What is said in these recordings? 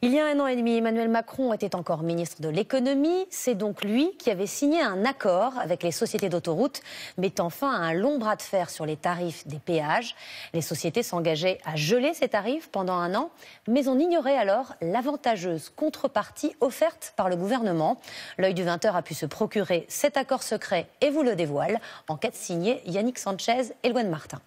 Il y a 1 an et demi, Emmanuel Macron était encore ministre de l'économie. C'est donc lui qui avait signé un accord avec les sociétés d'autoroutes, mettant fin à un long bras de fer sur les tarifs des péages. Les sociétés s'engageaient à geler ces tarifs pendant 1 an, mais on ignorait alors l'avantageuse contrepartie offerte par le gouvernement. L'œil du 20h a pu se procurer cet accord secret et vous le dévoile. Enquête signée Yannick Sanchez et Loane Martin.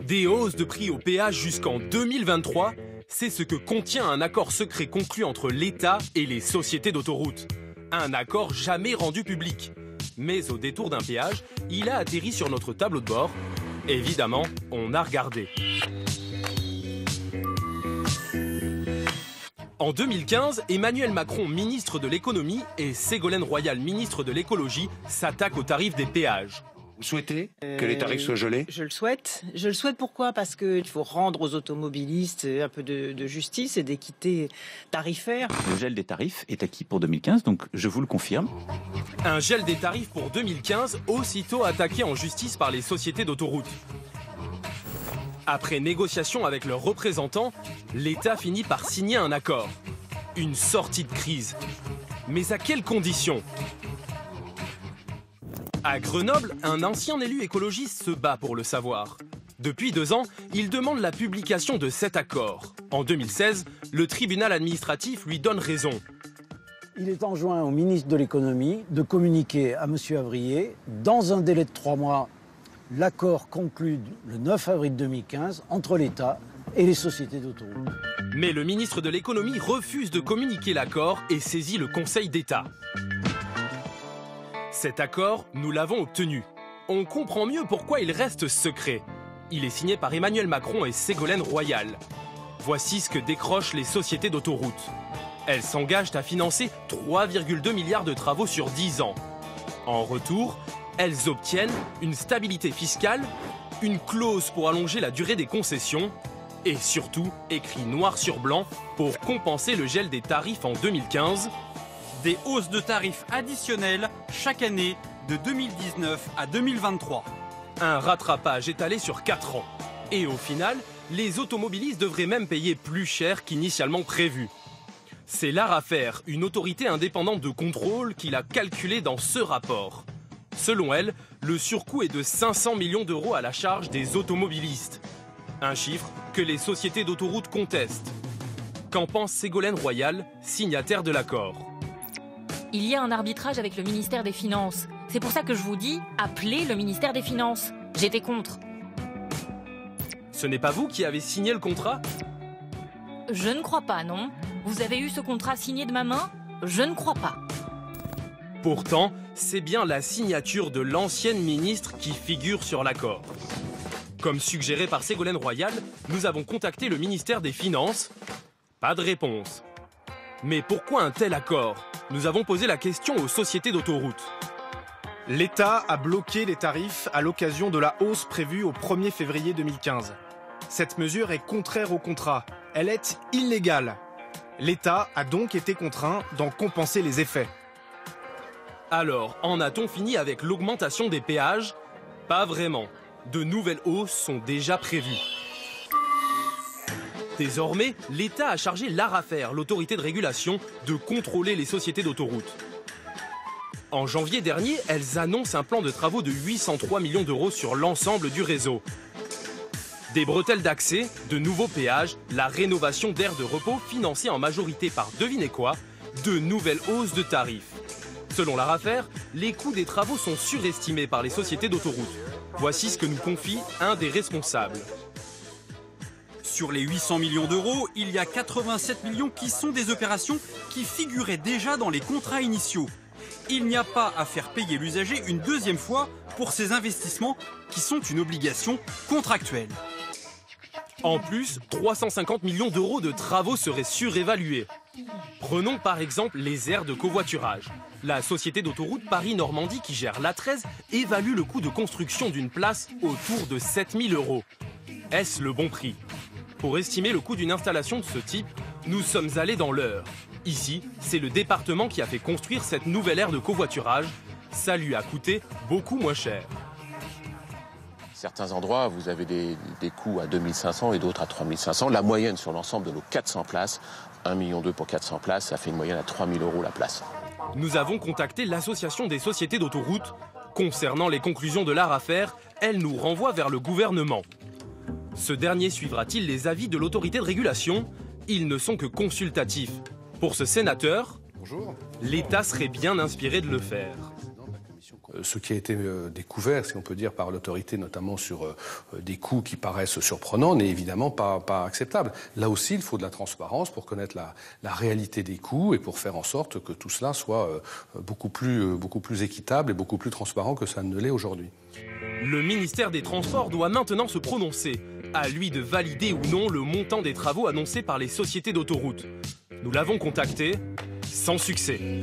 Des hausses de prix au péage jusqu'en 2023, c'est ce que contient un accord secret conclu entre l'État et les sociétés d'autoroutes. Un accord jamais rendu public. Mais au détour d'un péage, il a atterri sur notre tableau de bord. Évidemment, on a regardé. En 2015, Emmanuel Macron, ministre de l'économie, et Ségolène Royal, ministre de l'écologie, s'attaquent aux tarifs des péages. Vous souhaitez que les tarifs soient gelés ? Je le souhaite. Je le souhaite pourquoi ? Parce qu'il faut rendre aux automobilistes un peu de justice et d'équité tarifaire. Le gel des tarifs est acquis pour 2015, donc je vous le confirme. Un gel des tarifs pour 2015, aussitôt attaqué en justice par les sociétés d'autoroutes. Après négociation avec leurs représentants, l'État finit par signer un accord. Une sortie de crise. Mais à quelles conditions ? À Grenoble, un ancien élu écologiste se bat pour le savoir. Depuis 2 ans, il demande la publication de cet accord. En 2016, le tribunal administratif lui donne raison. Il est enjoint au ministre de l'économie de communiquer à M. Avrier, dans un délai de 3 mois, l'accord conclu le 9 avril 2015 entre l'État et les sociétés d'autoroutes. Mais le ministre de l'économie refuse de communiquer l'accord et saisit le Conseil d'État. Cet accord, nous l'avons obtenu. On comprend mieux pourquoi il reste secret. Il est signé par Emmanuel Macron et Ségolène Royal. Voici ce que décrochent les sociétés d'autoroutes. Elles s'engagent à financer 3,2 milliards de travaux sur 10 ans. En retour, elles obtiennent une stabilité fiscale, une clause pour allonger la durée des concessions et surtout, écrit noir sur blanc, pour compenser le gel des tarifs en 2015. Des hausses de tarifs additionnelles chaque année de 2019 à 2023. Un rattrapage étalé sur 4 ans. Et au final, les automobilistes devraient même payer plus cher qu'initialement prévu. C'est l'ARAFER, une autorité indépendante de contrôle, qui l'a calculé dans ce rapport. Selon elle, le surcoût est de 500 millions d'euros à la charge des automobilistes. Un chiffre que les sociétés d'autoroutes contestent. Qu'en pense Ségolène Royal, signataire de l'accord ? Il y a un arbitrage avec le ministère des Finances. C'est pour ça que je vous dis, appelez le ministère des Finances. J'étais contre. Ce n'est pas vous qui avez signé le contrat ? Je ne crois pas, non. Vous avez eu ce contrat signé de ma main ? Je ne crois pas. Pourtant, c'est bien la signature de l'ancienne ministre qui figure sur l'accord. Comme suggéré par Ségolène Royal, nous avons contacté le ministère des Finances. Pas de réponse. Mais pourquoi un tel accord ? Nous avons posé la question aux sociétés d'autoroutes. L'État a bloqué les tarifs à l'occasion de la hausse prévue au 1er février 2015. Cette mesure est contraire au contrat. Elle est illégale. L'État a donc été contraint d'en compenser les effets. Alors, en a-t-on fini avec l'augmentation des péages ? Pas vraiment. De nouvelles hausses sont déjà prévues. Désormais, l'État a chargé l'ARAFER, l'autorité de régulation, de contrôler les sociétés d'autoroutes. En janvier dernier, elles annoncent un plan de travaux de 803 millions d'euros sur l'ensemble du réseau. Des bretelles d'accès, de nouveaux péages, la rénovation d'aires de repos financée en majorité par devinez quoi, de nouvelles hausses de tarifs. Selon l'ARAFER, les coûts des travaux sont surestimés par les sociétés d'autoroutes. Voici ce que nous confie un des responsables. Sur les 800 millions d'euros, il y a 87 millions qui sont des opérations qui figuraient déjà dans les contrats initiaux. Il n'y a pas à faire payer l'usager une deuxième fois pour ces investissements qui sont une obligation contractuelle. En plus, 350 millions d'euros de travaux seraient surévalués. Prenons par exemple les aires de covoiturage. La société d'autoroute Paris-Normandie qui gère l'A13 évalue le coût de construction d'une place autour de 7 000 euros. Est-ce le bon prix ? Pour estimer le coût d'une installation de ce type, nous sommes allés dans l'Eure. Ici, c'est le département qui a fait construire cette nouvelle aire de covoiturage. Ça lui a coûté beaucoup moins cher. Certains endroits, vous avez des coûts à 2500 et d'autres à 3500. La moyenne sur l'ensemble de nos 400 places 1,2 million pour 400 places, ça fait une moyenne à 3 000 € la place. Nous avons contacté l'Association des sociétés d'autoroutes. Concernant les conclusions de l'ARAFER, elle nous renvoie vers le gouvernement. Ce dernier suivra-t-il les avis de l'autorité de régulation? Ils ne sont que consultatifs. Pour ce sénateur, l'État serait bien inspiré de le faire. Ce qui a été découvert, si on peut dire, par l'autorité, notamment sur des coûts qui paraissent surprenants, n'est évidemment pas acceptable. Là aussi, il faut de la transparence pour connaître la réalité des coûts et pour faire en sorte que tout cela soit beaucoup plus équitable et beaucoup plus transparent que ça ne l'est aujourd'hui. Le ministère des Transports doit maintenant se prononcer. À lui de valider ou non le montant des travaux annoncés par les sociétés d'autoroutes. Nous l'avons contacté, sans succès.